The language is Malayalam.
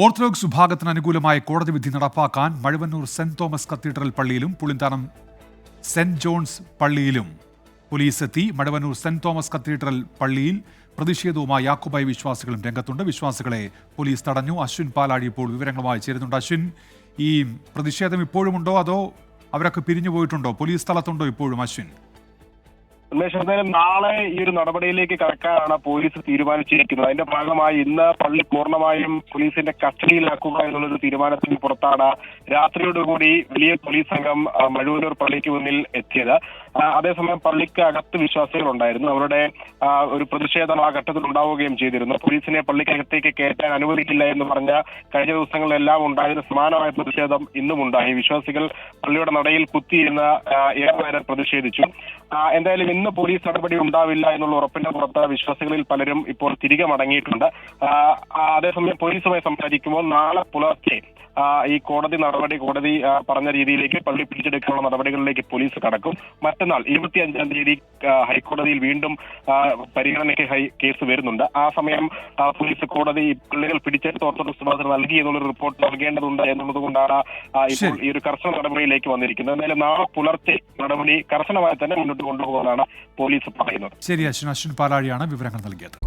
ഓർത്തഡോക്സ് വിഭാഗത്തിന് അനുകൂലമായ കോടതി വിധി നടപ്പാക്കാൻ മഴുവന്നൂർ സെന്റ് തോമസ് കത്തീഡ്രൽ പള്ളിയിലും പുളിന്താനം സെന്റ് ജോൺസ് പള്ളിയിലും പോലീസ് എത്തി. മഴുവന്നൂർ സെന്റ് തോമസ് കത്തീഡ്രൽ പള്ളിയിൽ പ്രതിഷേധവുമായി യാക്കോബായ വിശ്വാസികളും രംഗത്തുണ്ട്. വിശ്വാസികളെ പോലീസ് തടഞ്ഞു. അശ്വിൻ പാലാഴി ഇപ്പോൾ വിവരങ്ങളുമായി ചേരുന്നുണ്ട്. അശ്വിൻ, ഈ പ്രതിഷേധം ഇപ്പോഴുമുണ്ടോ അതോ അവരൊക്കെ പിരിഞ്ഞുപോയിട്ടുണ്ടോ? പോലീസ് സ്ഥലത്തുണ്ടോ ഇപ്പോഴും? അശ്വിൻ, എന്തായാലും നാളെ ഈ ഒരു നടപടിയിലേക്ക് കടക്കാനാണ് പോലീസ് തീരുമാനിച്ചിരിക്കുന്നത്. അതിന്റെ ഭാഗമായി ഇന്ന് പള്ളി പൂർണ്ണമായും പോലീസിന്റെ കസ്റ്റഡിയിലാക്കുക എന്നുള്ളൊരു തീരുമാനത്തിന് പുറത്താണ് രാത്രിയോടുകൂടി വലിയ പോലീസ് സംഘം മഴുവന്നൂർ പള്ളിക്ക് മുന്നിൽ എത്തിയത്. അതേസമയം പള്ളിക്ക് അകത്ത് വിശ്വാസികൾ ഉണ്ടായിരുന്നു. അവരുടെ ഒരു പ്രതിഷേധം ആ ഘട്ടത്തിൽ ഉണ്ടാവുകയും ചെയ്തിരുന്നു. പോലീസിനെ പള്ളിക്കകത്തേക്ക് കയറ്റാൻ അനുവദിക്കില്ല എന്ന് പറഞ്ഞ കഴിഞ്ഞ ദിവസങ്ങളിലെല്ലാം ഉണ്ടായിരുന്ന സമാനമായ പ്രതിഷേധം ഇന്നും ഉണ്ടായി. വിശ്വാസികൾ പള്ളിയുടെ നടയിൽ കുത്തിയിരുന്ന് ഏറെ പ്രതിഷേധിച്ചു. എന്തായാലും ഇന്ന് പോലീസ് നടപടി ഉണ്ടാവില്ല എന്നുള്ള ഉറപ്പിന്റെ പുറത്ത് വിശ്വാസികളിൽ പലരും ഇപ്പോൾ തിരികെ മടങ്ങിയിട്ടുണ്ട്. അതേസമയം പോലീസുമായി സംസാരിക്കുമ്പോൾ നാളെ പുലർച്ചെ ഈ കോടതി പറഞ്ഞ രീതിയിലേക്ക് പള്ളി പിടിച്ചെടുക്കാനുള്ള നടപടികളിലേക്ക് പോലീസ് കടക്കും. മറ്റന്നാൾ 25-ാം തീയതി ഹൈക്കോടതിയിൽ വീണ്ടും പരിഗണനയ്ക്ക് കേസ് വരുന്നുണ്ട്. ആ സമയം പോലീസ് കോടതി പള്ളികൾ പിടിച്ചെടുത്ത് ഓർത്തഡോക്സ് വിഭാഗത്തിന് നൽകി എന്നുള്ളൊരു റിപ്പോർട്ട് നൽകേണ്ടതുണ്ട് എന്നുള്ളത് കൊണ്ടാണ് ഇപ്പോൾ ഈ ഒരു കർശന നടപടിയിലേക്ക് വന്നിരിക്കുന്നത്. എന്തായാലും നാളെ പുലർച്ചെ നടപടി കർശനമായി തന്നെ മുന്നോട്ട് കൊണ്ടുപോകുമെന്നാണ് പോലീസ് പറയുന്നത്. ശരി, അശ്വിൻ പാലാഴിയാണ് വിവരങ്ങൾ നൽകിയത്.